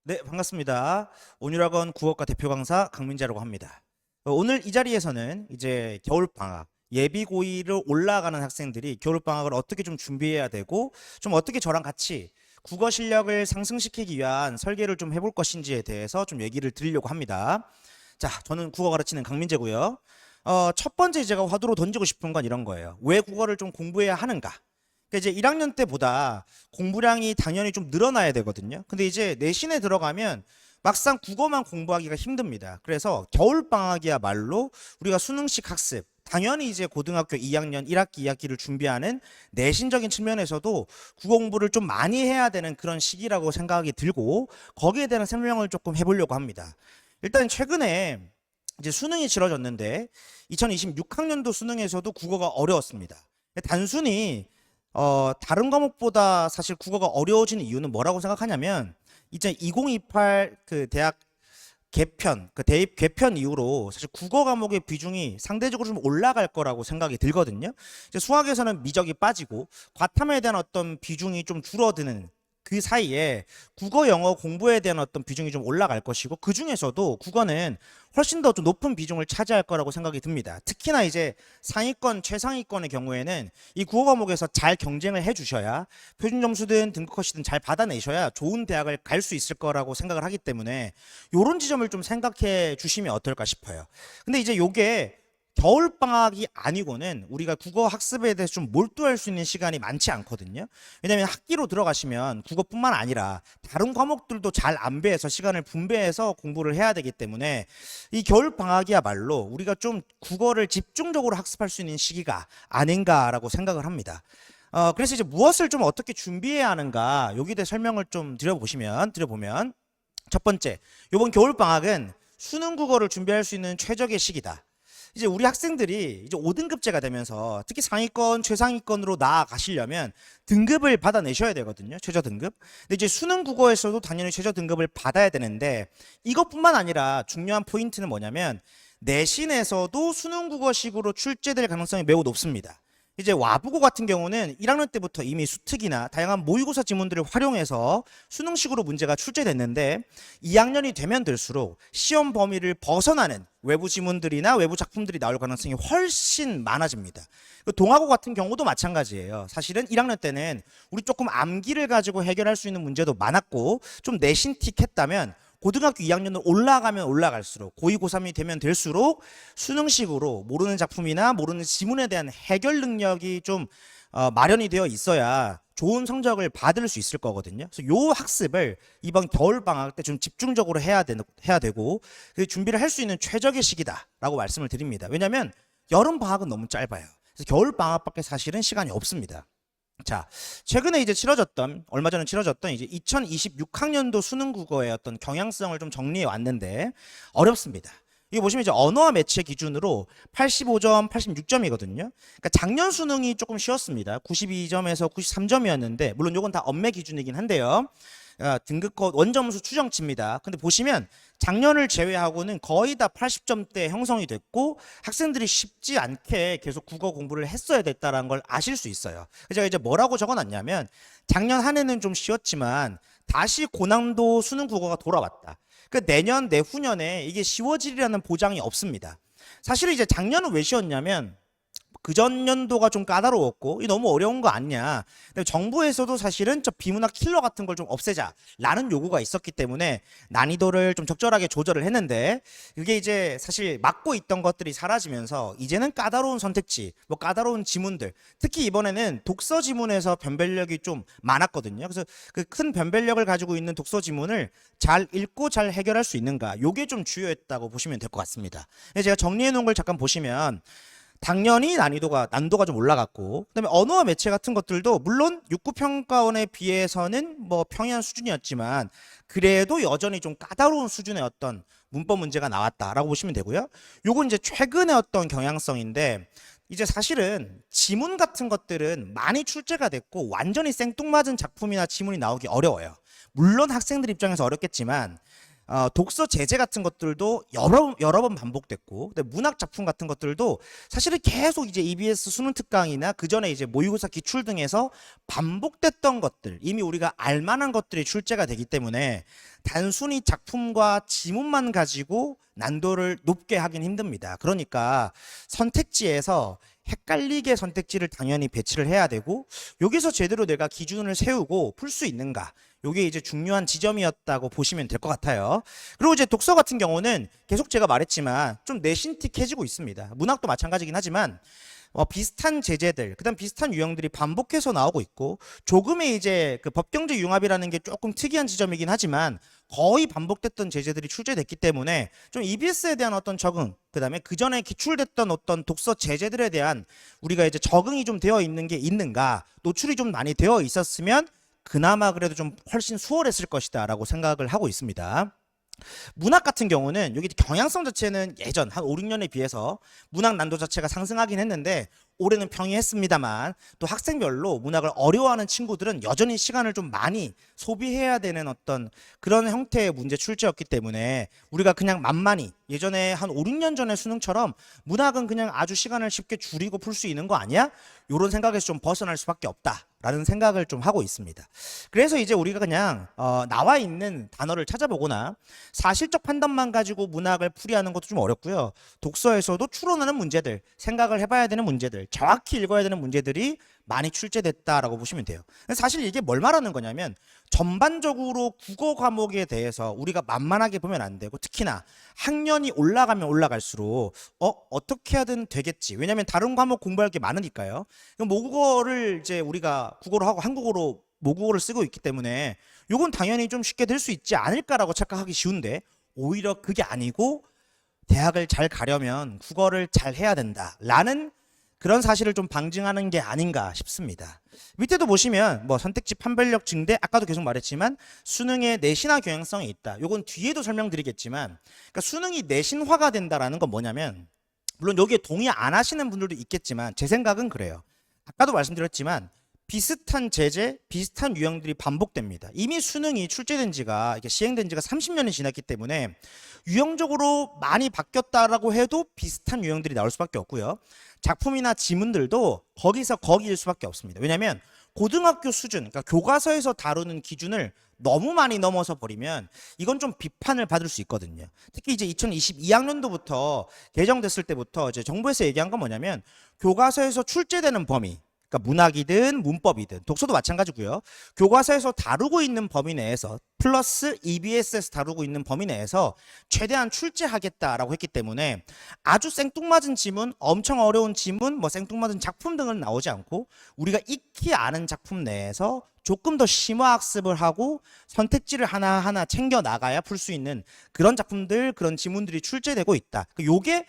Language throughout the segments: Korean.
네, 반갑습니다. 온유학원 국어과 대표 강사 강민재라고 합니다. 오늘 이 자리에서는 이제 겨울방학, 예비고일을 올라가는 학생들이 겨울방학을 어떻게 좀 준비해야 되고, 좀 어떻게 저랑 같이 국어 실력을 상승시키기 위한 설계를 좀 해볼 것인지에 대해서 좀 얘기를 드리려고 합니다. 자, 저는 국어 가르치는 강민재고요. 첫 번째 제가 화두로 던지고 싶은 건 이런 거예요. 왜 국어를 좀 공부해야 하는가? 그러니까 이제 1학년 때보다 공부량이 당연히 좀 늘어나야 되거든요. 근데 이제 내신에 들어가면 막상 국어만 공부하기가 힘듭니다. 그래서 겨울방학이야말로 우리가 수능식 학습, 당연히 이제 고등학교 2학년 1학기, 2학기를 준비하는 내신적인 측면에서도 국어 공부를 좀 많이 해야 되는 그런 시기라고 생각이 들고, 거기에 대한 설명을 조금 해보려고 합니다. 일단 최근에 이제 수능이 치러졌는데 2026학년도 수능에서도 국어가 어려웠습니다. 단순히 다른 과목보다 사실 국어가 어려워지는 이유는 뭐라고 생각하냐면, 이제 2028 그 대학 개편, 그 대입 개편 이후로 사실 국어 과목의 비중이 상대적으로 좀 올라갈 거라고 생각이 들거든요. 이제 수학에서는 미적이 빠지고 과탐에 대한 어떤 비중이 좀 줄어드는 그 사이에 국어, 영어 공부에 대한 어떤 비중이 좀 올라갈 것이고, 그 중에서도 국어는 훨씬 더 좀 높은 비중을 차지할 거라고 생각이 듭니다. 특히나 이제 상위권, 최상위권의 경우에는 이 국어 과목에서 잘 경쟁을 해주셔야, 표준 점수든 등급 컷이든 잘 받아내셔야 좋은 대학을 갈 수 있을 거라고 생각을 하기 때문에 이런 지점을 좀 생각해 주시면 어떨까 싶어요. 근데 이제 요게 겨울방학이 아니고는 우리가 국어 학습에 대해서 좀 몰두할 수 있는 시간이 많지 않거든요. 왜냐하면 학기로 들어가시면 국어뿐만 아니라 다른 과목들도 잘 안배해서 시간을 분배해서 공부를 해야 되기 때문에 이 겨울방학이야말로 우리가 좀 국어를 집중적으로 학습할 수 있는 시기가 아닌가라고 생각을 합니다. 그래서 이제 무엇을 좀 어떻게 준비해야 하는가, 여기에 대해 설명을 좀 드려보면, 첫 번째, 이번 겨울방학은 수능 국어를 준비할 수 있는 최적의 시기다. 이제 우리 학생들이 이제 5등급제가 되면서 특히 상위권, 최상위권으로 나아가시려면 등급을 받아내셔야 되거든요. 최저 등급. 근데 이제 수능 국어에서도 당연히 최저 등급을 받아야 되는데, 이것뿐만 아니라 중요한 포인트는 뭐냐면, 내신에서도 수능 국어식으로 출제될 가능성이 매우 높습니다. 이제 와부고 같은 경우는 1학년 때부터 이미 수특이나 다양한 모의고사 지문들을 활용해서 수능식으로 문제가 출제됐는데, 2학년이 되면 될수록 시험 범위를 벗어나는 외부 지문들이나 외부 작품들이 나올 가능성이 훨씬 많아집니다. 동아고 같은 경우도 마찬가지예요. 사실은 1학년 때는 우리 조금 암기를 가지고 해결할 수 있는 문제도 많았고, 좀 내신틱 했다면 고등학교 2학년으로 올라가면 올라갈수록, 고2, 고3이 되면 될수록 수능식으로 모르는 작품이나 모르는 지문에 대한 해결 능력이 좀 마련이 되어 있어야 좋은 성적을 받을 수 있을 거거든요. 그래서 요 학습을 이번 겨울 방학 때 좀 집중적으로 해야 되고, 그 준비를 할 수 있는 최적의 시기다라고 말씀을 드립니다. 왜냐하면 여름 방학은 너무 짧아요. 그래서 겨울 방학밖에 사실은 시간이 없습니다. 자, 최근에 이제 얼마 전에 치러졌던 이제 2026학년도 수능 국어의 어떤 경향성을 좀 정리해 왔는데, 어렵습니다. 이거 보시면 이제 언어와 매체 기준으로 85점, 86점이거든요. 그러니까 작년 수능이 조금 쉬웠습니다. 92점에서 93점이었는데, 물론 이건 다 언매 기준이긴 한데요. 등급컷 원점수 추정치입니다. 근데 보시면 작년을 제외하고는 거의 다 80점대 형성이 됐고, 학생들이 쉽지 않게 계속 국어 공부를 했어야 됐다는 걸 아실 수 있어요. 제가 이제 뭐라고 적어놨냐면, 작년 한 해는 좀 쉬웠지만 다시 고난도 수능 국어가 돌아왔다. 그 내년, 내후년에 이게 쉬워지리라는 보장이 없습니다. 사실은 이제 작년은 왜 쉬웠냐면, 그전 연도가 좀 까다로웠고, 이 너무 어려운 거 아니냐. 근데 정부에서도 사실은 저 비문학 킬러 같은 걸 좀 없애자라는 요구가 있었기 때문에 난이도를 좀 적절하게 조절을 했는데, 이게 이제 사실 막고 있던 것들이 사라지면서 이제는 까다로운 선택지, 뭐 까다로운 지문들, 특히 이번에는 독서 지문에서 변별력이 좀 많았거든요. 그래서 그 큰 변별력을 가지고 있는 독서 지문을 잘 읽고 잘 해결할 수 있는가, 요게 좀 주요했다고 보시면 될 것 같습니다. 제가 정리해 놓은 걸 잠깐 보시면, 당연히 난도가 좀 올라갔고, 그다음에 언어와 매체 같은 것들도 물론 육구평가원에 비해서는 뭐 평이한 수준이었지만 그래도 여전히 좀 까다로운 수준의 어떤 문법 문제가 나왔다라고 보시면 되고요. 요건 이제 최근의 어떤 경향성인데, 이제 사실은 지문 같은 것들은 많이 출제가 됐고 완전히 생뚱맞은 작품이나 지문이 나오기 어려워요. 물론 학생들 입장에서 어렵겠지만 독서 제재 같은 것들도 여러 번 반복됐고, 근데 문학 작품 같은 것들도 사실은 계속 이제 EBS 수능 특강이나 그 전에 이제 모의고사 기출 등에서 반복됐던 것들, 이미 우리가 알만한 것들이 출제가 되기 때문에 단순히 작품과 지문만 가지고 난도를 높게 하긴 힘듭니다. 그러니까 선택지에서 헷갈리게 선택지를 당연히 배치를 해야 되고, 여기서 제대로 내가 기준을 세우고 풀 수 있는가, 요게 이제 중요한 지점이었다고 보시면 될 것 같아요. 그리고 이제 독서 같은 경우는 계속 제가 말했지만 좀 내신틱해지고 있습니다. 문학도 마찬가지긴 하지만 비슷한 제재들, 그다음 비슷한 유형들이 반복해서 나오고 있고, 조금의 이제 그 법경제 융합이라는 게 조금 특이한 지점이긴 하지만 거의 반복됐던 제재들이 출제됐기 때문에 좀 EBS에 대한 어떤 적응, 그다음에 그 전에 기출됐던 어떤 독서 제재들에 대한 우리가 이제 적응이 좀 되어 있는 게 있는가, 노출이 좀 많이 되어 있었으면 그나마 그래도 좀 훨씬 수월했을 것이다라고 생각을 하고 있습니다. 문학 같은 경우는 여기 경향성 자체는 예전 한 5, 6년에 비해서 문학 난도 자체가 상승하긴 했는데 올해는 평이했습니다만, 또 학생별로 문학을 어려워하는 친구들은 여전히 시간을 좀 많이 소비해야 되는 어떤 그런 형태의 문제 출제였기 때문에 우리가 그냥 만만히 예전에 한 5, 6년 전의 수능처럼 문학은 그냥 아주 시간을 쉽게 줄이고 풀 수 있는 거 아니야? 이런 생각에서 좀 벗어날 수밖에 없다라는 생각을 좀 하고 있습니다. 그래서 이제 우리가 그냥 나와 있는 단어를 찾아보거나 사실적 판단만 가지고 문학을 풀이하는 것도 좀 어렵고요. 독서에서도 추론하는 문제들, 생각을 해봐야 되는 문제들, 정확히 읽어야 되는 문제들이 많이 출제됐다라고 보시면 돼요. 사실 이게 뭘 말하는 거냐면 전반적으로 국어 과목에 대해서 우리가 만만하게 보면 안 되고, 특히나 학년이 올라가면 올라갈수록 어떻게 하든 되겠지. 왜냐하면 다른 과목 공부할 게 많으니까요. 모국어를 이제 우리가 국어로 하고 한국어로 모국어를 쓰고 있기 때문에 이건 당연히 좀 쉽게 될 수 있지 않을까라고 착각하기 쉬운데, 오히려 그게 아니고 대학을 잘 가려면 국어를 잘 해야 된다라는 그런 사실을 좀 방증하는 게 아닌가 싶습니다. 밑에도 보시면 뭐 선택지 판별력 증대, 아까도 계속 말했지만 수능에 내신화 경향성이 있다. 요건 뒤에도 설명드리겠지만, 그러니까 수능이 내신화가 된다라는 건 뭐냐면, 물론 여기에 동의 안 하시는 분들도 있겠지만 제 생각은 그래요. 아까도 말씀드렸지만 비슷한 제재, 비슷한 유형들이 반복됩니다. 이미 수능이 출제된 지가, 이게 시행된 지가 30년이 지났기 때문에 유형적으로 많이 바뀌었다라고 해도 비슷한 유형들이 나올 수밖에 없고요. 작품이나 지문들도 거기서 거기일 수밖에 없습니다. 왜냐하면 고등학교 수준, 그러니까 교과서에서 다루는 기준을 너무 많이 넘어서 버리면 이건 좀 비판을 받을 수 있거든요. 특히 이제 2022학년도부터 개정됐을 때부터 이제 정부에서 얘기한 건 뭐냐면, 교과서에서 출제되는 범위, 그러니까 문학이든 문법이든 독서도 마찬가지고요. 교과서에서 다루고 있는 범위 내에서 플러스 EBS에서 다루고 있는 범위 내에서 최대한 출제하겠다라고 했기 때문에 아주 생뚱맞은 지문, 엄청 어려운 지문, 뭐 생뚱맞은 작품 등은 나오지 않고 우리가 익히 아는 작품 내에서 조금 더 심화 학습을 하고 선택지를 하나하나 챙겨 나가야 풀 수 있는 그런 작품들, 그런 지문들이 출제되고 있다. 요게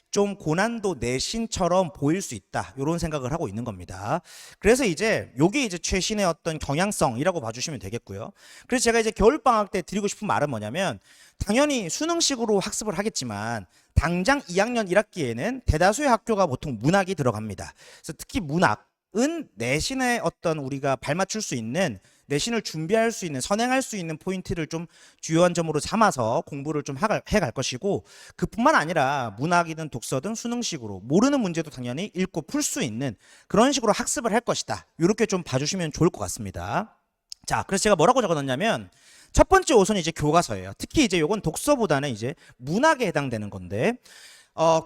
좀 고난도 내신처럼 보일 수 있다, 이런 생각을 하고 있는 겁니다. 그래서 이제 요게 이제 최신의 어떤 경향성이라고 봐주시면 되겠고요. 그래서 제가 이제 겨울방학 때 드리고 싶은 말은 뭐냐면, 당연히 수능식으로 학습을 하겠지만 당장 2학년 1학기에는 대다수의 학교가 보통 문학이 들어갑니다. 그래서 특히 문학은 내신의 어떤 우리가 발맞출 수 있는, 내신을 준비할 수 있는, 선행할 수 있는 포인트를 좀 주요한 점으로 삼아서 공부를 좀 해갈 것이고, 그뿐만 아니라 문학이든 독서든 수능식으로 모르는 문제도 당연히 읽고 풀 수 있는 그런 식으로 학습을 할 것이다. 이렇게 좀 봐주시면 좋을 것 같습니다. 자, 그래서 제가 뭐라고 적어놨냐면, 첫 번째 우선이 이제 교과서예요. 특히 이제 요건 독서보다는 이제 문학에 해당되는 건데,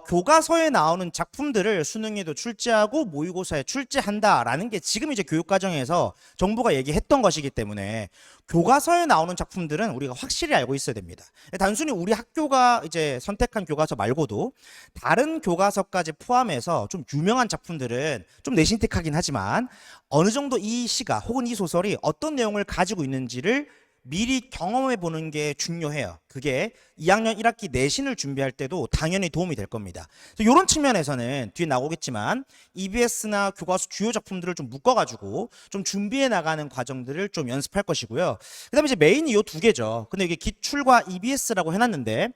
교과서에 나오는 작품들을 수능에도 출제하고 모의고사에 출제한다라는 게 지금 이제 교육과정에서 정부가 얘기했던 것이기 때문에 교과서에 나오는 작품들은 우리가 확실히 알고 있어야 됩니다. 단순히 우리 학교가 이제 선택한 교과서 말고도 다른 교과서까지 포함해서 좀 유명한 작품들은 좀 내신택하긴 하지만 어느 정도 이 시가 혹은 이 소설이 어떤 내용을 가지고 있는지를 미리 경험해 보는 게 중요해요. 그게 2학년 1학기 내신을 준비할 때도 당연히 도움이 될 겁니다. 이런 측면에서는 뒤에 나오겠지만 EBS나 교과서 주요 작품들을 좀 묶어가지고 좀 준비해 나가는 과정들을 좀 연습할 것이고요. 그 다음에 이제 메인이 이 두 개죠. 근데 이게 기출과 EBS라고 해놨는데,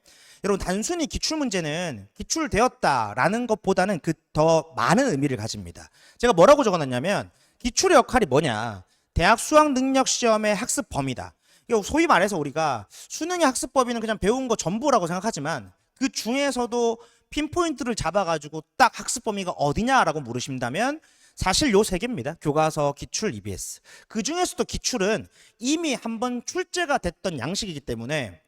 여러분 단순히 기출 문제는 기출되었다라는 것보다는 그 더 많은 의미를 가집니다. 제가 뭐라고 적어놨냐면, 기출의 역할이 뭐냐? 대학 수학 능력 시험의 학습 범위다. 소위 말해서 우리가 수능의 학습법인은 그냥 배운 거 전부라고 생각하지만 그 중에서도 핀포인트를 잡아가지고 딱 학습 범위가 어디냐라고 물으신다면 사실 요 세 개입니다. 교과서, 기출, EBS. 그 중에서도 기출은 이미 한번 출제가 됐던 양식이기 때문에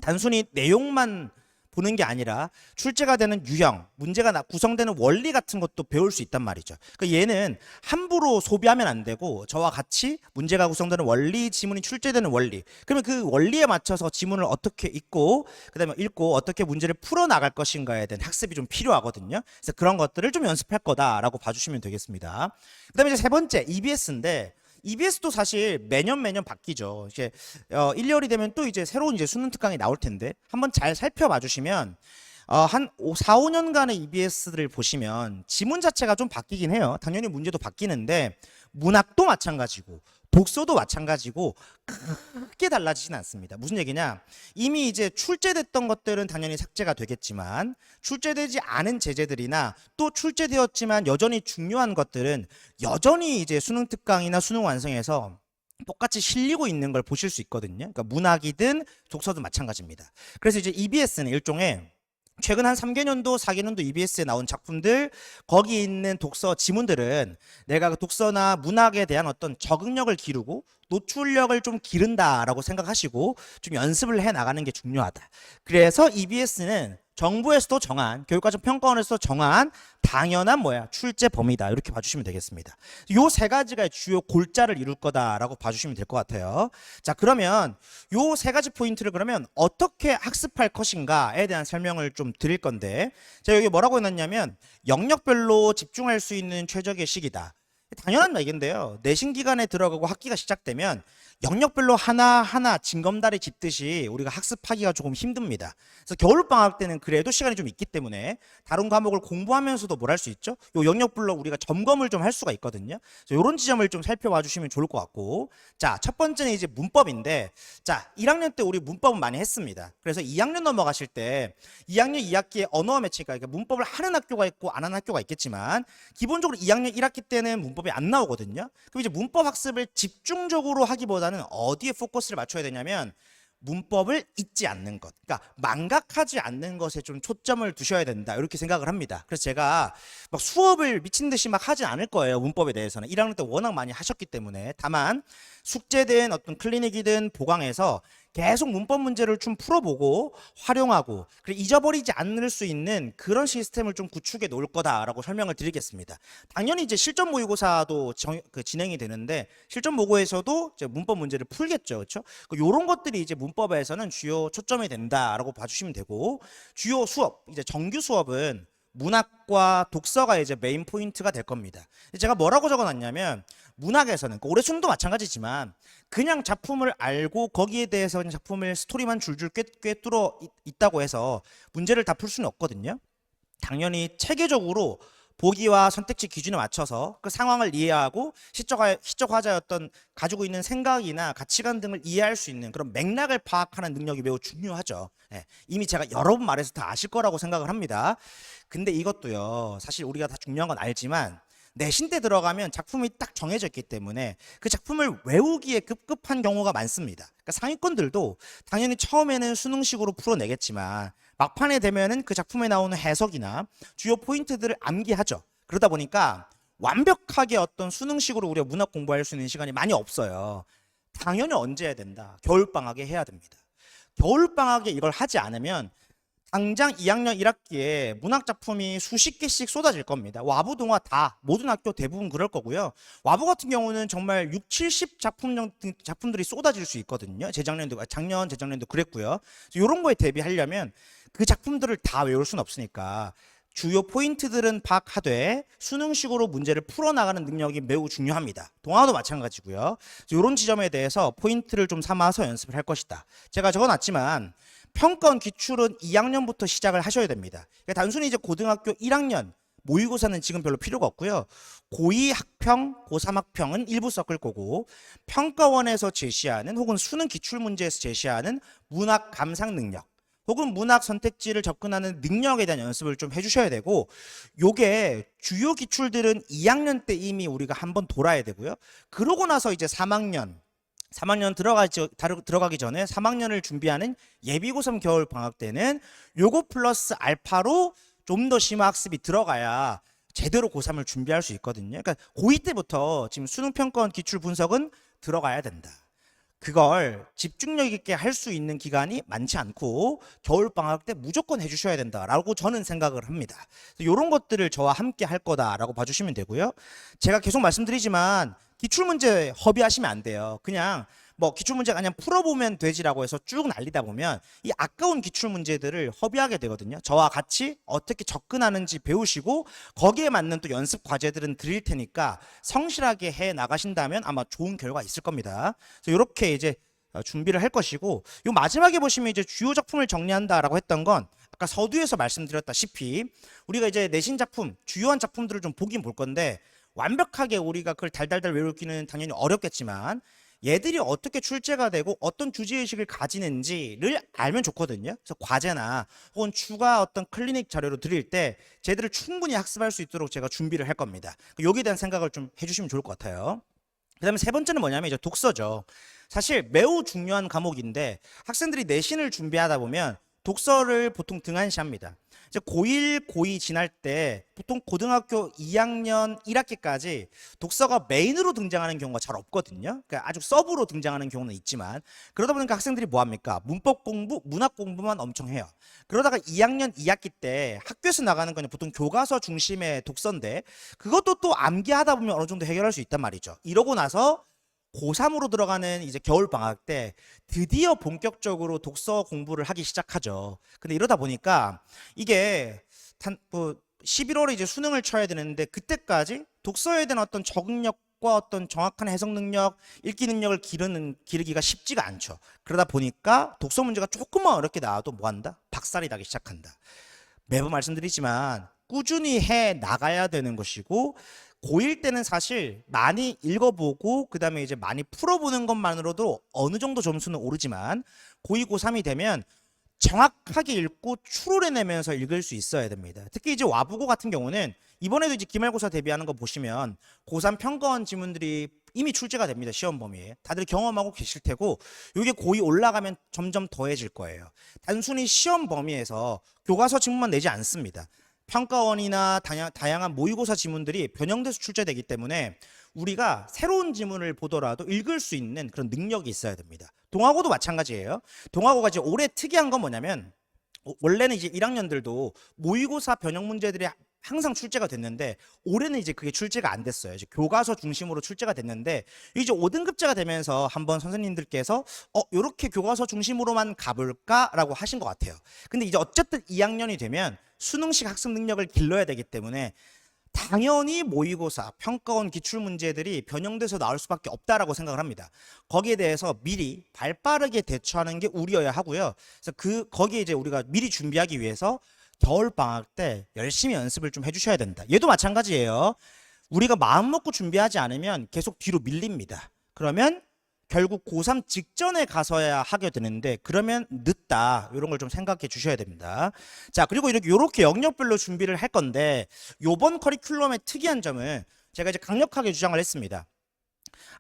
단순히 내용만 보는 게 아니라 출제가 되는 유형, 문제가 구성되는 원리 같은 것도 배울 수 있단 말이죠. 그러니까 얘는 함부로 소비하면 안 되고 저와 같이 문제가 구성되는 원리, 지문이 출제되는 원리. 그러면 그 원리에 맞춰서 지문을 어떻게 그다음에 읽고 어떻게 문제를 풀어 나갈 것인가에 대한 학습이 좀 필요하거든요. 그래서 그런 것들을 좀 연습할 거다라고 봐주시면 되겠습니다. 그다음에 이제 세 번째 EBS인데. EBS도 사실 매년 바뀌죠. 이제 1월이 되면 또 이제 새로운 이제 수능 특강이 나올 텐데 한번 잘 살펴봐 주시면 한 4, 5년간의 EBS들을 보시면 지문 자체가 좀 바뀌긴 해요. 당연히 문제도 바뀌는데 문학도 마찬가지고 독서도 마찬가지고 크게 달라지진 않습니다. 무슨 얘기냐? 이미 이제 출제됐던 것들은 당연히 삭제가 되겠지만 출제되지 않은 제재들이나 또 출제되었지만 여전히 중요한 것들은 여전히 이제 수능 특강이나 수능 완성에서 똑같이 실리고 있는 걸 보실 수 있거든요. 그러니까 문학이든 독서든 마찬가지입니다. 그래서 이제 EBS는 일종의 최근 한 3개년도, 4개년도 EBS에 나온 작품들, 거기 있는 독서 지문들은 내가 그 독서나 문학에 대한 어떤 적응력을 기르고 노출력을 좀 기른다라고 생각하시고 좀 연습을 해 나가는 게 중요하다. 그래서 EBS는 정부에서도 정한, 교육과정 평가원에서도 정한 당연한 출제 범위다. 이렇게 봐주시면 되겠습니다. 요 세 가지가 주요 골자를 이룰 거다라고 봐주시면 될 것 같아요. 자, 그러면 요 세 가지 포인트를 그러면 어떻게 학습할 것인가에 대한 설명을 좀 드릴 건데, 제가 여기 뭐라고 해놨냐면 영역별로 집중할 수 있는 최적의 시기다. 당연한 얘기인데요. 내신 기간에 들어가고 학기가 시작되면 영역별로 하나하나 징검다리 짚듯이 우리가 학습하기가 조금 힘듭니다. 그래서 겨울방학 때는 그래도 시간이 좀 있기 때문에 다른 과목을 공부하면서도 뭘 할 수 있죠? 요 영역별로 우리가 점검을 좀 할 수가 있거든요. 그래서 이런 지점을 좀 살펴봐 주시면 좋을 것 같고, 자, 첫 번째는 이제 문법인데, 자, 1학년 때 우리 문법은 많이 했습니다. 그래서 2학년 넘어가실 때 2학년 2학기에 언어와 매치가, 그러니까 문법을 하는 학교가 있고 안 하는 학교가 있겠지만 기본적으로 2학년 1학기 때는 문법이 안 나오거든요. 그럼 이제 문법 학습을 집중적으로 하기보다는 어디에 포커스를 맞춰야 되냐면 문법을 잊지 않는 것, 그러니까 망각하지 않는 것에 좀 초점을 두셔야 된다, 이렇게 생각을 합니다. 그래서 제가 막 수업을 미친 듯이 막 하진 않을 거예요. 문법에 대해서는 1학년 때 워낙 많이 하셨기 때문에. 다만 숙제된 어떤 클리닉이든 보강에서 계속 문법 문제를 좀 풀어보고 활용하고 그리고 잊어버리지 않을 수 있는 그런 시스템을 좀 구축해 놓을 거다라고 설명을 드리겠습니다. 당연히 이제 실전 모의고사도 진행이 되는데 실전 모의고에서도 이제 문법 문제를 풀겠죠, 그렇죠? 이런 것들이 이제 문법에서는 주요 초점이 된다라고 봐주시면 되고, 주요 수업, 이제 정규 수업은 문학과 독서가 이제 메인 포인트가 될 겁니다. 제가 뭐라고 적어놨냐면 문학에서는 올해 수능도 마찬가지지만 그냥 작품을 알고 거기에 대해서 그냥 작품을 스토리만 줄줄 꿰뚫어 있다고 해서 문제를 다 풀 수는 없거든요. 당연히 체계적으로 보기와 선택지 기준에 맞춰서 그 상황을 이해하고 시적 화자였던 가지고 있는 생각이나 가치관 등을 이해할 수 있는 그런 맥락을 파악하는 능력이 매우 중요하죠. 예, 이미 제가 여러 번 말해서 다 아실 거라고 생각을 합니다. 근데 이것도요, 사실 우리가 다 중요한 건 알지만 내신 때 들어가면 작품이 딱 정해져 있기 때문에 그 작품을 외우기에 급급한 경우가 많습니다. 그러니까 상위권들도 당연히 처음에는 수능식으로 풀어내겠지만 막판에 되면은 그 작품에 나오는 해석이나 주요 포인트들을 암기하죠. 그러다 보니까 완벽하게 어떤 수능식으로 우리가 문학 공부할 수 있는 시간이 많이 없어요. 당연히 언제 해야 된다? 겨울방학에 해야 됩니다. 겨울방학에 이걸 하지 않으면 당장 2학년 1학기에 문학 작품이 수십 개씩 쏟아질 겁니다. 와부, 동화 다 모든 학교 대부분 그럴 거고요. 와부 같은 경우는 정말 6, 70 작품들이 쏟아질 수 있거든요. 작년, 재작년도 그랬고요. 이런 거에 대비하려면 그 작품들을 다 외울 수는 없으니까 주요 포인트들은 파악하되 수능식으로 문제를 풀어나가는 능력이 매우 중요합니다. 동화도 마찬가지고요. 이런 지점에 대해서 포인트를 좀 삼아서 연습을 할 것이다. 제가 적어놨지만 평가원 기출은 2학년부터 시작을 하셔야 됩니다. 그러니까 단순히 이제 고등학교 1학년 모의고사는 지금 별로 필요가 없고요. 고2 학평, 고3 학평은 일부 섞을 거고, 평가원에서 제시하는 혹은 수능 기출 문제에서 제시하는 문학 감상 능력 혹은 문학 선택지를 접근하는 능력에 대한 연습을 좀 해주셔야 되고, 요게 주요 기출들은 2학년 때 이미 우리가 한번 돌아야 되고요. 그러고 나서 이제 3학년 3학년 들어가기 전에 3학년을 준비하는 예비 고3 겨울 방학 때는 요거 플러스 알파로 좀 더 심화 학습이 들어가야 제대로 고3을 준비할 수 있거든요. 그러니까 고2 때부터 지금 수능 평가원 기출 분석은 들어가야 된다. 그걸 집중력 있게 할 수 있는 기간이 많지 않고 겨울 방학 때 무조건 해주셔야 된다라고 저는 생각을 합니다. 이런 것들을 저와 함께 할 거다라고 봐주시면 되고요. 제가 계속 말씀드리지만 기출문제 허비하시면 안 돼요. 그냥 뭐 기출문제 그냥 풀어보면 되지라고 해서 쭉 날리다 보면 이 아까운 기출문제들을 허비하게 되거든요. 저와 같이 어떻게 접근하는지 배우시고 거기에 맞는 또 연습 과제들은 드릴 테니까 성실하게 해 나가신다면 아마 좋은 결과 있을 겁니다. 그래서 이렇게 이제 준비를 할 것이고, 요 마지막에 보시면 이제 주요 작품을 정리한다라고 했던 건 아까 서두에서 말씀드렸다시피 우리가 이제 내신 작품, 주요한 작품들을 좀 보긴 볼 건데 완벽하게 우리가 그걸 달달달 외우기는 당연히 어렵겠지만 얘들이 어떻게 출제가 되고 어떤 주제의식을 가지는지를 알면 좋거든요. 그래서 과제나 혹은 추가 어떤 클리닉 자료로 드릴 때 쟤들을 충분히 학습할 수 있도록 제가 준비를 할 겁니다. 여기에 대한 생각을 좀 해주시면 좋을 것 같아요. 그 다음에 세 번째는 뭐냐면 이제 독서죠. 사실 매우 중요한 과목인데 학생들이 내신을 준비하다 보면 독서를 보통 등한시합니다. 이제 고1, 고2 지날 때 보통 고등학교 2학년 1학기까지 독서가 메인으로 등장하는 경우가 잘 없거든요. 그러니까 아주 서브로 등장하는 경우는 있지만 그러다 보니까 학생들이 뭐 합니까? 문법 공부, 문학 공부만 엄청 해요. 그러다가 2학년 2학기 때 학교에서 나가는 건 보통 교과서 중심의 독서인데 그것도 또 암기하다 보면 어느 정도 해결할 수 있단 말이죠. 이러고 나서 고3으로 들어가는 이제 겨울 방학 때 드디어 본격적으로 독서 공부를 하기 시작하죠. 근데 이러다 보니까 이게 뭐 11월에 이제 수능을 쳐야 되는데 그때까지 독서에 대한 어떤 적응력과 어떤 정확한 해석 능력, 읽기 능력을 기르기가 쉽지가 않죠. 그러다 보니까 독서 문제가 조금만 어렵게 나와도 뭐 한다? 박살이 나기 시작한다. 매번 말씀드리지만 꾸준히 해 나가야 되는 것이고 고1 때는 사실 많이 읽어보고 그 다음에 이제 많이 풀어보는 것만으로도 어느 정도 점수는 오르지만 고2, 고3이 되면 정확하게 읽고 추론해내면서 읽을 수 있어야 됩니다. 특히 이제 와부고 같은 경우는 이번에도 이제 기말고사 대비하는 거 보시면 고3 평가원 지문들이 이미 출제가 됩니다. 시험 범위에. 다들 경험하고 계실 테고 이게 고2 올라가면 점점 더해질 거예요. 단순히 시험 범위에서 교과서 지문만 내지 않습니다. 평가원이나 다양한 모의고사 지문들이 변형돼서 출제되기 때문에 우리가 새로운 지문을 보더라도 읽을 수 있는 그런 능력이 있어야 됩니다. 동아고도 마찬가지예요. 동아고가 이제 올해 특이한 건 뭐냐면 원래는 이제 1학년들도 모의고사 변형 문제들이 항상 출제가 됐는데 올해는 이제 그게 출제가 안 됐어요. 이제 교과서 중심으로 출제가 됐는데 이제 5등급제가 되면서 한번 선생님들께서 이렇게 교과서 중심으로만 가볼까라고 하신 것 같아요. 근데 이제 어쨌든 2학년이 되면 수능식 학습 능력을 길러야 되기 때문에 당연히 모의고사, 평가원 기출문제들이 변형돼서 나올 수밖에 없다라고 생각을 합니다. 거기에 대해서 미리 발빠르게 대처하는 게 우리여야 하고요. 그래서 거기에 이제 우리가 미리 준비하기 위해서 겨울 방학 때 열심히 연습을 좀 해주셔야 된다. 얘도 마찬가지예요. 우리가 마음 먹고 준비하지 않으면 계속 뒤로 밀립니다. 그러면 결국 고3 직전에 가서야 하게 되는데 그러면 늦다. 이런 걸 좀 생각해 주셔야 됩니다. 자, 그리고 이렇게 영역별로 준비를 할 건데 요번 커리큘럼의 특이한 점은 제가 이제 강력하게 주장을 했습니다.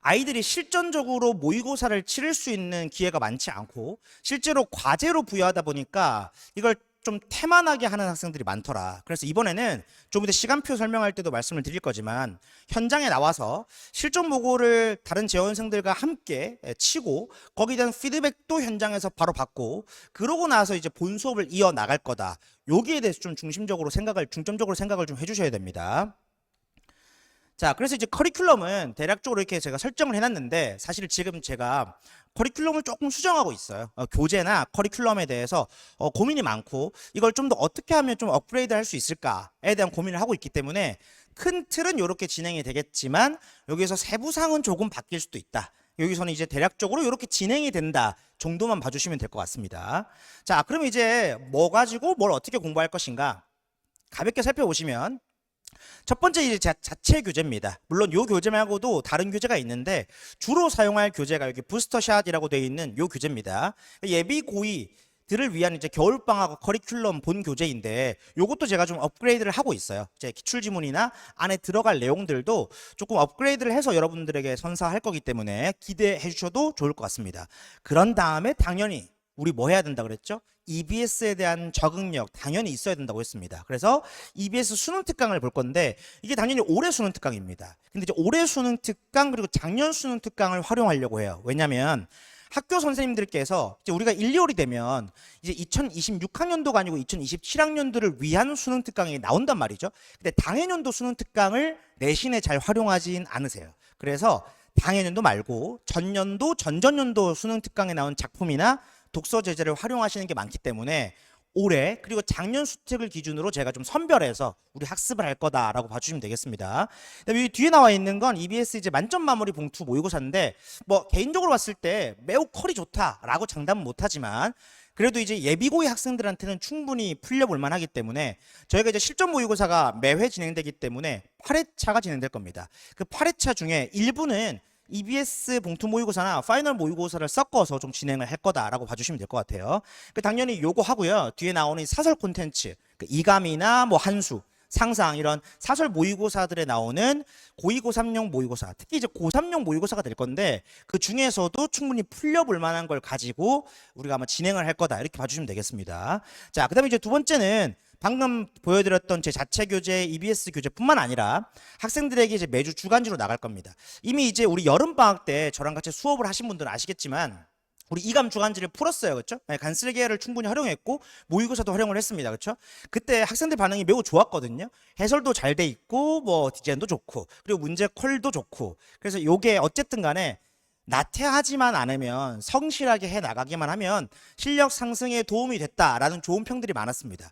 아이들이 실전적으로 모의고사를 치를 수 있는 기회가 많지 않고 실제로 과제로 부여하다 보니까 이걸 좀 태만하게 하는 학생들이 많더라. 그래서 이번에는 좀 이따 시간표 설명할 때도 말씀을 드릴 거지만 현장에 나와서 실전 모고를 다른 재원생들과 함께 치고 거기에 대한 피드백도 현장에서 바로 받고 그러고 나서 이제 본 수업을 이어 나갈 거다. 여기에 대해서 좀 중점적으로 생각을 좀 해주셔야 됩니다. 자, 그래서 이제 커리큘럼은 대략적으로 이렇게 제가 설정을 해놨는데 사실 지금 제가 커리큘럼을 조금 수정하고 있어요. 교재나 커리큘럼에 대해서 고민이 많고 이걸 좀 더 어떻게 하면 좀 업그레이드 할 수 있을까에 대한 고민을 하고 있기 때문에 큰 틀은 이렇게 진행이 되겠지만 여기서 세부사항은 조금 바뀔 수도 있다. 여기서는 이제 대략적으로 이렇게 진행이 된다 정도만 봐주시면 될 것 같습니다. 자, 그럼 이제 뭐 가지고 뭘 어떻게 공부할 것인가 가볍게 살펴보시면 첫 번째 이제 자체 교재입니다. 물론 요 교재 말고도 다른 교재가 있는데 주로 사용할 교재가 여기 부스터샷이라고 되어 있는 요 교재입니다. 예비 고2 들을 위한 이제 겨울방학 커리큘럼 본 교재인데 요것도 제가 좀 업그레이드를 하고 있어요. 이제 기출지문이나 안에 들어갈 내용들도 조금 업그레이드를 해서 여러분들에게 선사할 거기 때문에 기대해 주셔도 좋을 것 같습니다. 그런 다음에 당연히 우리 뭐 해야 된다 그랬죠? EBS에 대한 적응력 당연히 있어야 된다고 했습니다. 그래서 EBS 수능 특강을 볼 건데 이게 당연히 올해 수능 특강입니다. 근데 이제 올해 수능 특강 그리고 작년 수능 특강을 활용하려고 해요. 왜냐면 학교 선생님들께서 이제 우리가 1, 2월이 되면 이제 2026학년도가 아니고 2027학년도를 위한 수능 특강이 나온단 말이죠. 근데 당해년도 수능 특강을 내신에 잘 활용하진 않으세요. 그래서 당해년도 말고 전년도, 전전년도 수능 특강에 나온 작품이나 독서 제재를 활용하시는 게 많기 때문에 올해 그리고 작년 수특을 기준으로 제가 좀 선별해서 우리 학습을 할 거다라고 봐주시면 되겠습니다. 여기 뒤에 나와 있는 건 EBS 이제 만점 마무리 봉투 모의고사인데 뭐 개인적으로 봤을 때 매우 퀄이 좋다라고 장담은 못하지만 그래도 이제 예비고위 학생들한테는 충분히 풀려볼 만하기 때문에 저희가 이제 실전 모의고사가 매회 진행되기 때문에 8회차가 진행될 겁니다. 그 8회차 중에 일부는 EBS 봉투 모의고사나 파이널 모의고사를 섞어서 좀 진행을 할 거다라고 봐주시면 될 것 같아요. 당연히 요거 하고요. 뒤에 나오는 사설 콘텐츠, 이감이나 뭐 한수, 상상 이런 사설 모의고사들에 나오는 고2 고3용 모의고사, 특히 이제 고3용 모의고사가 될 건데 그 중에서도 충분히 풀려볼 만한 걸 가지고 우리가 아마 진행을 할 거다 이렇게 봐주시면 되겠습니다. 자, 그다음에 이제 두 번째는 방금 보여드렸던 제 자체 교재, EBS 교재뿐만 아니라 학생들에게 이제 매주 주간지로 나갈 겁니다. 이미 이제 우리 여름 방학 때 저랑 같이 수업을 하신 분들은 아시겠지만 우리 이감 주간지를 풀었어요, 그렇죠? 간슬계를 충분히 활용했고 모의고사도 활용을 했습니다, 그렇죠? 그때 학생들 반응이 매우 좋았거든요. 해설도 잘 돼 있고 뭐 디자인도 좋고 그리고 문제 퀄도 좋고 그래서 요게 어쨌든 간에 나태하지만 않으면 성실하게 해 나가기만 하면 실력 상승에 도움이 됐다라는 좋은 평들이 많았습니다.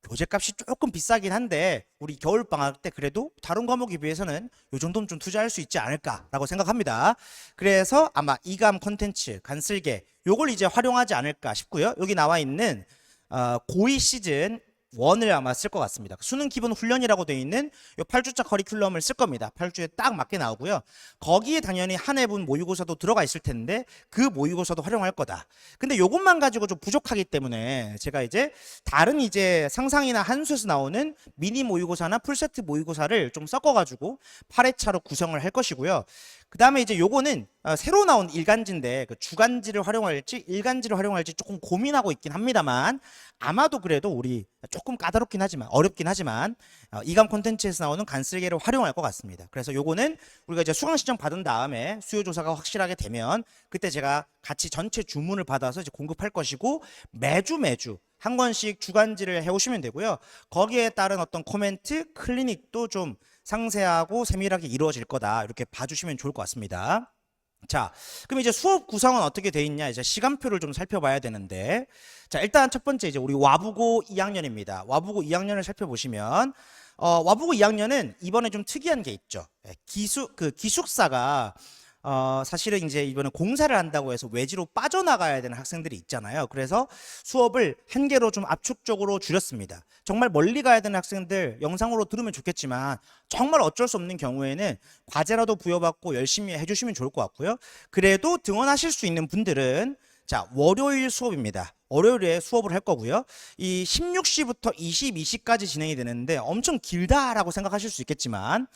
교재값이 조금 비싸긴 한데 우리 겨울방학 때 그래도 다른 과목에 비해서는 이 정도는 좀 투자할 수 있지 않을까라고 생각합니다. 그래서 아마 이감 콘텐츠, 간슬개 요걸 이제 활용하지 않을까 싶고요. 여기 나와 있는 고2 시즌 1을 아마 쓸 것 같습니다. 수능 기본 훈련이라고 되어 있는 요 8주차 커리큘럼을 쓸 겁니다. 8주에 딱 맞게 나오고요. 거기에 당연히 한 해분 모의고사도 들어가 있을 텐데 그 모의고사도 활용할 거다. 근데 요것만 가지고 좀 부족하기 때문에 제가 이제 다른 이제 상상이나 한수에서 나오는 미니 모의고사나 풀세트 모의고사를 좀 섞어가지고 8회차로 구성을 할 것이고요. 그 다음에 이제 요거는 새로 나온 일간지인데 그 주간지를 활용할지 일간지를 활용할지 조금 고민하고 있긴 합니다만 아마도 그래도 우리 조금 까다롭긴 하지만 어렵긴 하지만 이감 콘텐츠에서 나오는 간슬개를 활용할 것 같습니다. 그래서 요거는 우리가 이제 수강 신청 받은 다음에 수요 조사가 확실하게 되면 그때 제가 같이 전체 주문을 받아서 이제 공급할 것이고 매주 한 권씩 주간지를 해오시면 되고요. 거기에 따른 어떤 코멘트, 클리닉도 좀 상세하고 세밀하게 이루어질 거다 이렇게 봐주시면 좋을 것 같습니다. 자, 그럼 이제 수업 구성은 어떻게 돼 있냐 이제 시간표를 좀 살펴봐야 되는데 자 일단 첫 번째 이제 우리 와부고 2학년입니다. 와부고 2학년을 살펴보시면 와부고 2학년은 이번에 좀 특이한 게 있죠. 기숙사가 사실은 이제 이번에 공사를 한다고 해서 외지로 빠져나가야 되는 학생들이 있잖아요. 그래서 수업을 한 개로 좀 압축적으로 줄였습니다. 정말 멀리 가야 되는 학생들 영상으로 들으면 좋겠지만 정말 어쩔 수 없는 경우에는 과제라도 부여받고 열심히 해주시면 좋을 것 같고요. 그래도 등원하실 수 있는 분들은 자 월요일 수업입니다. 월요일에 수업을 할 거고요. 이 16시부터 22시까지 진행이 되는데 엄청 길다라고 생각하실 수 있겠지만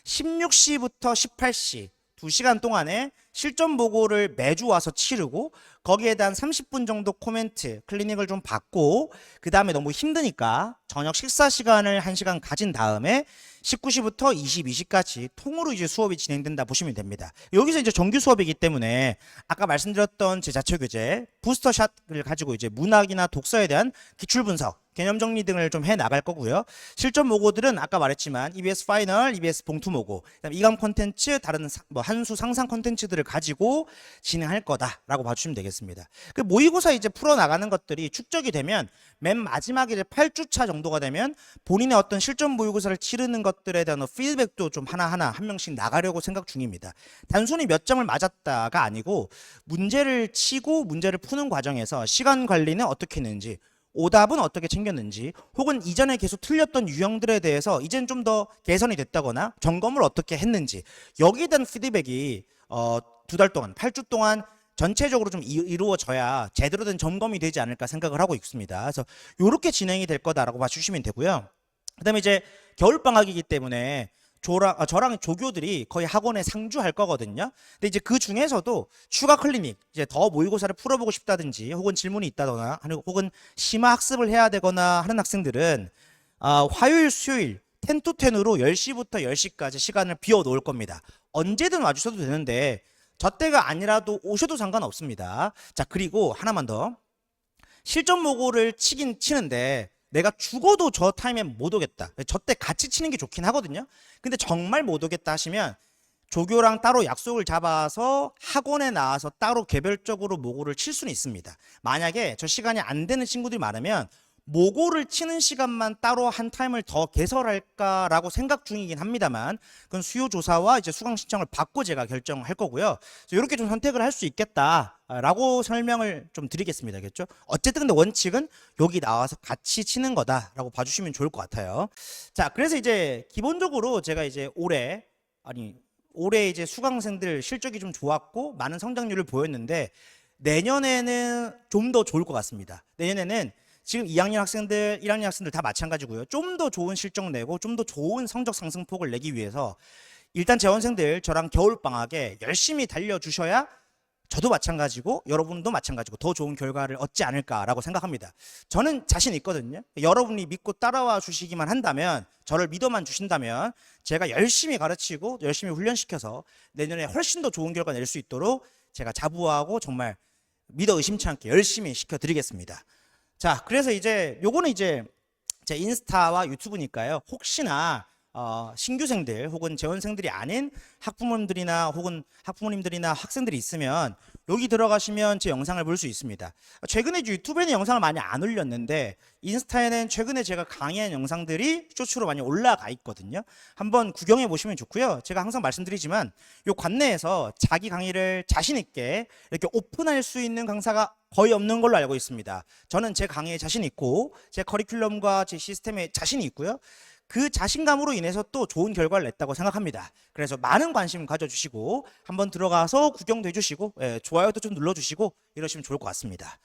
16시부터 18시 2시간 동안에 실전 보고를 매주 와서 치르고 거기에 대한 30분 정도 코멘트, 클리닉을 좀 받고 그 다음에 너무 힘드니까 저녁 식사 시간을 1시간 가진 다음에 19시부터 22시까지 통으로 이제 수업이 진행된다 보시면 됩니다. 여기서 이제 정규 수업이기 때문에 아까 말씀드렸던 제 자체 교재 부스터샷을 가지고 이제 문학이나 독서에 대한 기출 분석, 개념 정리 등을 좀 해 나갈 거고요. 실전 모고들은 아까 말했지만 EBS 파이널, EBS 봉투 모고, 그다음에 이감 콘텐츠, 다른 뭐 한수 상상 콘텐츠들을 가지고 진행할 거다라고 봐주시면 되겠습니다. 그 모의고사 이제 풀어 나가는 것들이 축적이 되면 맨 마지막에 이제 8주차 정도가 되면 본인의 어떤 실전 모의고사를 치르는 것들에 대한 피드백도 좀 하나하나 한 명씩 나가려고 생각 중입니다. 단순히 몇 점을 맞았다가 아니고 문제를 치고 문제를 푸는 과정에서 시간 관리는 어떻게 했는지 오답은 어떻게 챙겼는지 혹은 이전에 계속 틀렸던 유형들에 대해서 이젠 좀 더 개선이 됐다거나 점검을 어떻게 했는지 여기에 대한 피드백이 2달 동안 8주 동안 전체적으로 좀 이루어져야 제대로 된 점검이 되지 않을까 생각을 하고 있습니다. 그래서 이렇게 진행이 될 거다라고 봐주시면 되고요. 그다음에 이제 겨울방학이기 때문에 저랑 조교들이 거의 학원에 상주할 거거든요. 근데 이제 그 중에서도 추가 클리닉, 이제 더 모의고사를 풀어보고 싶다든지, 혹은 질문이 있다거나, 혹은 심화 학습을 해야 되거나 하는 학생들은 화요일, 수요일 10to10으로 10시부터 10시까지 시간을 비워 놓을 겁니다. 언제든 와주셔도 되는데 저 때가 아니라도 오셔도 상관없습니다. 자, 그리고 하나만 더. 실전 모고를 치긴 치는데 내가 죽어도 저 타임에 못 오겠다. 저 때 같이 치는 게 좋긴 하거든요. 근데 정말 못 오겠다 하시면 조교랑 따로 약속을 잡아서 학원에 나와서 따로 개별적으로 모고를 칠 수는 있습니다. 만약에 저 시간이 안 되는 친구들이 많으면 모고를 치는 시간만 따로 한 타임을 더 개설할까라고 생각 중이긴 합니다만, 그건 수요조사와 이제 수강 신청을 받고 제가 결정할 거고요. 이렇게 좀 선택을 할 수 있겠다라고 설명을 좀 드리겠습니다. 겠죠? 어쨌든 근데 원칙은 여기 나와서 같이 치는 거다라고 봐주시면 좋을 것 같아요. 자, 그래서 이제 기본적으로 제가 이제 올해 이제 수강생들 실적이 좀 좋았고 많은 성장률을 보였는데, 내년에는 좀 더 좋을 것 같습니다. 내년에는 지금 2학년 학생들, 1학년 학생들 다 마찬가지고요. 좀 더 좋은 실적 내고 좀 더 좋은 성적 상승폭을 내기 위해서 일단 재원생들 저랑 겨울방학에 열심히 달려주셔야 저도 마찬가지고 여러분도 마찬가지고 더 좋은 결과를 얻지 않을까라고 생각합니다. 저는 자신 있거든요. 여러분이 믿고 따라와 주시기만 한다면, 저를 믿어만 주신다면 제가 열심히 가르치고 열심히 훈련시켜서 내년에 훨씬 더 좋은 결과 낼 수 있도록 제가 자부하고 정말 믿어 의심치 않게 열심히 시켜드리겠습니다. 자, 그래서 이제 요거는 이제 제 인스타와 유튜브니까요. 혹시나 신규생들 혹은 재원생들이 아닌 학부모님들이나 혹은 학부모님들이나 학생들이 있으면 여기 들어가시면 제 영상을 볼 수 있습니다. 최근에 유튜브에는 영상을 많이 안 올렸는데 인스타에는 최근에 제가 강의한 영상들이 쇼츠로 많이 올라가 있거든요. 한번 구경해 보시면 좋고요. 제가 항상 말씀드리지만 요 관내에서 자기 강의를 자신 있게 이렇게 오픈할 수 있는 강사가 거의 없는 걸로 알고 있습니다. 저는 제 강의에 자신 있고 제 커리큘럼과 제 시스템에 자신이 있고요. 그 자신감으로 인해서 또 좋은 결과를 냈다고 생각합니다. 그래서 많은 관심 가져주시고 한번 들어가서 구경도 해주시고 좋아요도 좀 눌러주시고 이러시면 좋을 것 같습니다.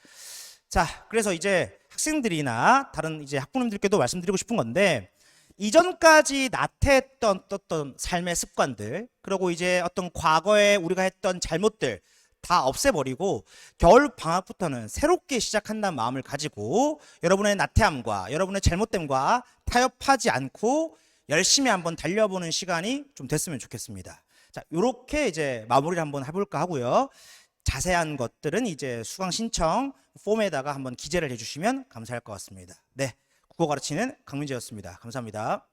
자, 그래서 이제 학생들이나 다른 이제 학부모님들께도 말씀드리고 싶은 건데, 이전까지 나태했던 어떤 삶의 습관들, 그리고 이제 어떤 과거에 우리가 했던 잘못들 다 없애버리고 겨울 방학부터는 새롭게 시작한다는 마음을 가지고 여러분의 나태함과 여러분의 잘못됨과 타협하지 않고 열심히 한번 달려보는 시간이 좀 됐으면 좋겠습니다. 자, 이렇게 이제 마무리를 한번 해볼까 하고요. 자세한 것들은 이제 수강 신청 폼에다가 한번 기재를 해주시면 감사할 것 같습니다. 네, 국어 가르치는 강민재였습니다. 감사합니다.